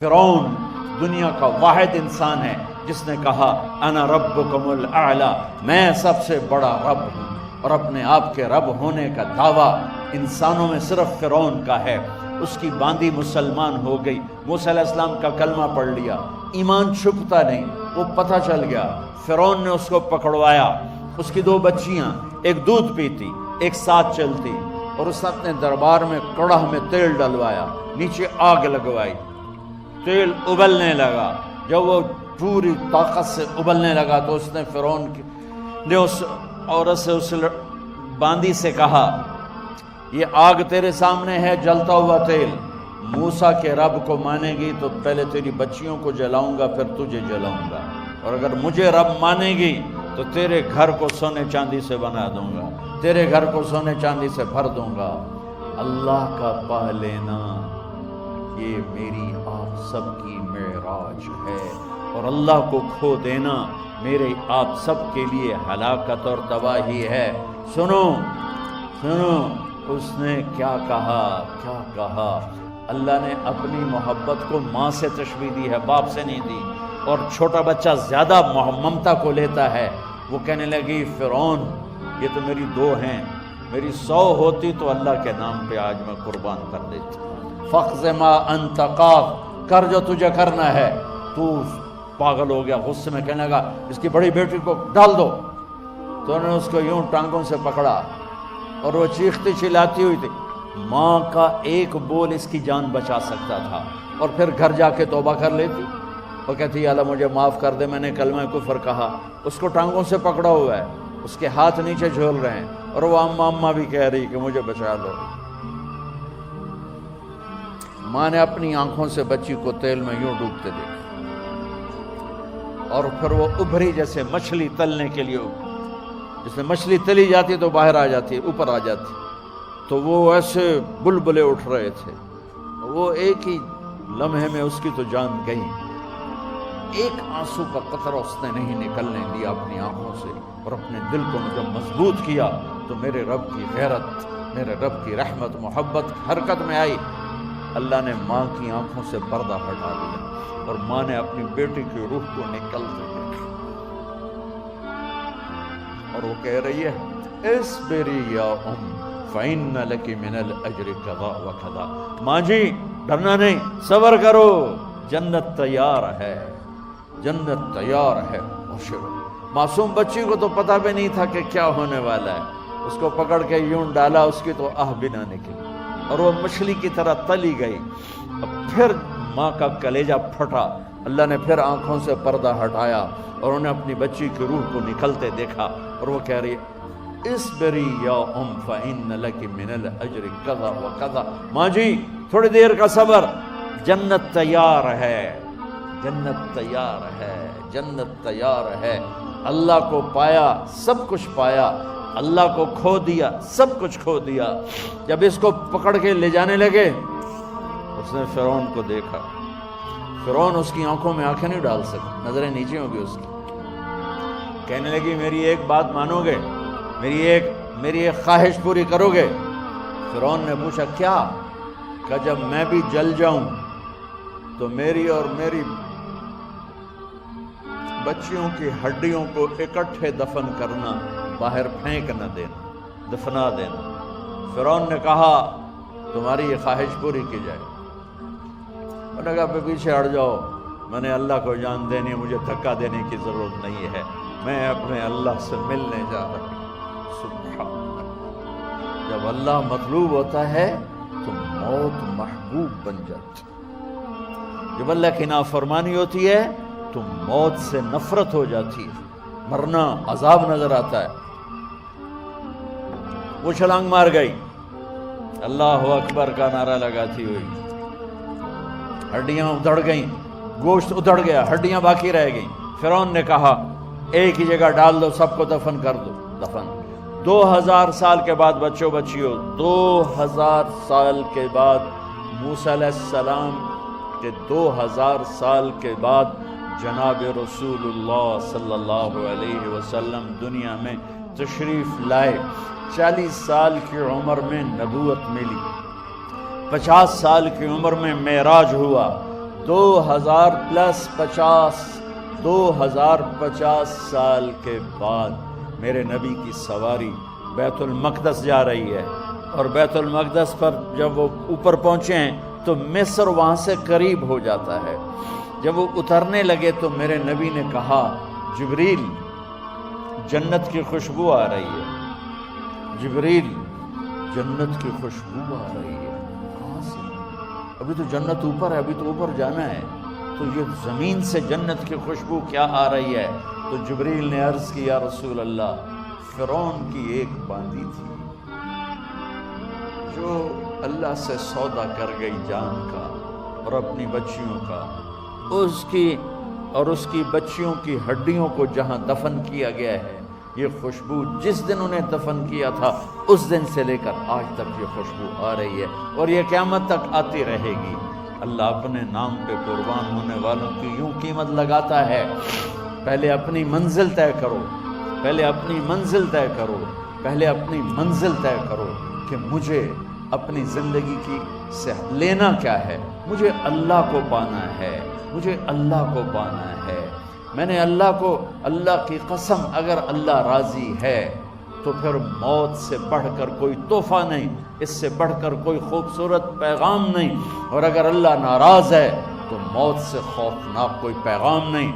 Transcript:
فرعون دنیا کا واحد انسان ہے جس نے کہا انا ربکم الاعلی، میں سب سے بڑا رب ہوں، اور اپنے آپ کے رب ہونے کا دعویٰ انسانوں میں صرف فرعون کا ہے۔ اس کی باندی مسلمان ہو گئی، موسیٰ علیہ السلام کا کلمہ پڑھ لیا، ایمان چھپتا نہیں، وہ پتہ چل گیا۔ فرعون نے اس کو پکڑوایا، اس کی 2 بچیاں، ایک دودھ پیتی ایک ساتھ چلتی، اور اس نے اپنے دربار میں کڑاہ میں تیل ڈلوایا، نیچے آگ لگوائی، تیل ابلنے لگا۔ جب وہ پوری طاقت سے ابلنے لگا تو اس نے فرعون نے اس عورت سے، اس باندی سے کہا یہ آگ تیرے سامنے ہے، جلتا ہوا تیل، موسیٰ کے رب کو مانے گی تو پہلے تیری بچیوں کو جلاؤں گا، پھر تجھے جلاؤں گا، اور اگر مجھے رب مانے گی تو تیرے گھر کو سونے چاندی سے بنا دوں گا، تیرے گھر کو سونے چاندی سے بھر دوں گا۔ اللہ کا پا لینا یہ میری آپ سب کی معراج ہے، اور اللہ کو کھو دینا میرے آپ سب کے لیے ہلاکت اور تباہی ہے۔ سنو سنو، اس نے کیا کہا؟ اللہ نے اپنی محبت کو ماں سے تشبیہ دی ہے، باپ سے نہیں دی، اور چھوٹا بچہ زیادہ ممتا کو لیتا ہے۔ وہ کہنے لگی فرعون یہ تو میری 2 ہیں، میری 100 ہوتی تو اللہ کے نام پہ آج میں قربان کر دیتی۔ فَقْضِ مَا أَنْتَ قَاضٍ، کر جو تجھے کرنا ہے۔ تو پاگل ہو گیا، غصے میں کہنے لگا اس کی بڑی بیٹی کو ڈال دو۔ تو انہوں نے اس کو یوں ٹانگوں سے پکڑا، اور وہ چیختی چلاتی ہوئی تھی۔ ماں کا ایک بول اس کی جان بچا سکتا تھا، اور پھر گھر جا کے توبہ کر لیتی، وہ کہتی اللہ مجھے معاف کر دے، میں نے کلمہ کفر کہا۔ اس کو ٹانگوں سے پکڑا ہوا ہے، اس کے ہاتھ نیچے جھول رہے ہیں، اور وہ اماں بھی کہہ رہی کہ مجھے بچا لو۔ ماں نے اپنی آنکھوں سے بچی کو تیل میں یوں ڈوبتے دیکھا، اور پھر وہ ابھری جیسے مچھلی تلنے کے لیے، جس میں مچھلی تلی جاتی تو باہر آ جاتی، اوپر آ جاتی، تو وہ ایسے بلبلے اٹھ رہے تھے۔ وہ ایک ہی لمحے میں اس کی تو جان گئی، ایک آنسو کا قطرہ اس نے نہیں نکلنے دیا اپنی آنکھوں سے، اور اپنے دل کو جب مضبوط کیا تو میرے رب کی غیرت، میرے رب کی رحمت محبت حرکت میں آئی۔ اللہ نے ماں کی آنکھوں سے پردہ ہٹا دیا، اور ماں نے اپنی بیٹی کی روح کو نکلتے دیکھا، اور وہ کہہ رہی ہے اصبری یا ام فإن لک من الأجر کذا وکذا، ماں جی ڈرنا نہیں، صبر کرو، جنت تیار ہے، جنت تیار ہے۔ معصوم بچی کو تو پتہ بھی نہیں تھا کہ کیا ہونے والا ہے، اس کو پکڑ کے یوں ڈالا، اس کی تو آہ بھی نہ نکلی، اور وہ مچھلی کی طرح تلی گئی۔ اب پھر ماں کا کلیجہ پھٹا، اللہ نے پھر آنکھوں سے پردہ ہٹایا، اور انہیں اپنی بچی کی روح کو نکلتے دیکھا، اور وہ کہہ رہی اصبری یا ام فإن لک من الأجر کذا وکذا، ماں جی تھوڑی دیر کا صبر، جنت تیار ہے، جنت تیار ہے، جنت تیار ہے۔ اللہ کو پایا سب کچھ پایا، اللہ کو کھو دیا سب کچھ کھو دیا۔ جب اس کو پکڑ کے لے جانے لگے، اس نے فرعون کو دیکھا، فرعون اس کی آنکھوں میں آنکھیں نہیں ڈال سکتا، نظریں نیچے ہوں گی اس کی۔ کہنے لگی میری ایک بات مانو گے، میری ایک خواہش پوری کرو گے؟ فرعون نے پوچھا کیا؟ کہ جب میں بھی جل جاؤں تو میری اور میری بچیوں کی ہڈیوں کو اکٹھے دفن کرنا، باہر پھینک نہ دینا، دفنا دینا۔ فرعون نے کہا تمہاری یہ خواہش پوری کی جائے۔ انہوں نے کہا پیچھے ہٹ جاؤ، میں نے اللہ کو جان دینی، مجھے دھکا دینے کی ضرورت نہیں ہے، میں اپنے اللہ سے ملنے جا رہا ہوں۔ سبحان اللہ، جب اللہ مطلوب ہوتا ہے تو موت محبوب بن جاتی، جب اللہ کی نافرمانی ہوتی ہے تو موت سے نفرت ہو جاتی ہے، مرنا عذاب نظر آتا ہے۔ وہ چھلانگ مار گئی، اللہ اکبر کا نعرہ لگاتی ہوئی، ہڈیاں ادھڑ گئیں، گوشت ادھڑ گیا، ہڈیاں باقی رہ گئیں۔ فرعون نے کہا ایک ہی جگہ ڈال دو، سب کو دفن کر دو، دفن۔ 2000 سال کے بعد بچوں بچیوں، 2000 سال کے بعد موسیٰ علیہ السلام کے 2000 سال کے بعد جناب رسول اللہ صلی اللہ علیہ وسلم دنیا میں تشریف لائے۔ 40 سال کی عمر میں نبوت ملی، 50 سال کی عمر میں معراج ہوا، 2050 سال کے بعد میرے نبی کی سواری بیت المقدس جا رہی ہے، اور بیت المقدس پر جب وہ اوپر پہنچے ہیں تو مصر وہاں سے قریب ہو جاتا ہے۔ جب وہ اترنے لگے تو میرے نبی نے کہا جبریل جنت کی خوشبو آ رہی ہے، جبریل جنت کی خوشبو آ رہی ہے، کہاں سے؟ ابھی تو جنت اوپر ہے، ابھی تو اوپر جانا ہے، تو یہ زمین سے جنت کی خوشبو کیا آ رہی ہے؟ تو جبریل نے عرض کی یا رسول اللہ فرعون کی ایک باندی تھی جو اللہ سے سودا کر گئی جان کا اور اپنی بچیوں کا، اس کی بچیوں کی ہڈیوں کو جہاں دفن کیا گیا ہے، یہ خوشبو جس دن انہیں دفن کیا تھا اس دن سے لے کر آج تک یہ خوشبو آ رہی ہے اور یہ قیامت تک آتی رہے گی۔ اللہ اپنے نام پہ قربان ہونے والوں کی یوں قیمت لگاتا ہے، پہلے اپنی منزل طے کرو، پہلے اپنی منزل طے کرو، پہلے اپنی منزل طے کرو کہ مجھے اپنی زندگی کی سے لینا کیا ہے؟ مجھے اللہ کو پانا ہے، مجھے اللہ کو پانا ہے۔ میں نے اللہ کی قسم اگر اللہ راضی ہے تو پھر موت سے بڑھ کر کوئی تحفہ نہیں، اس سے بڑھ کر کوئی خوبصورت پیغام نہیں، اور اگر اللہ ناراض ہے تو موت سے خوفناک کوئی پیغام نہیں۔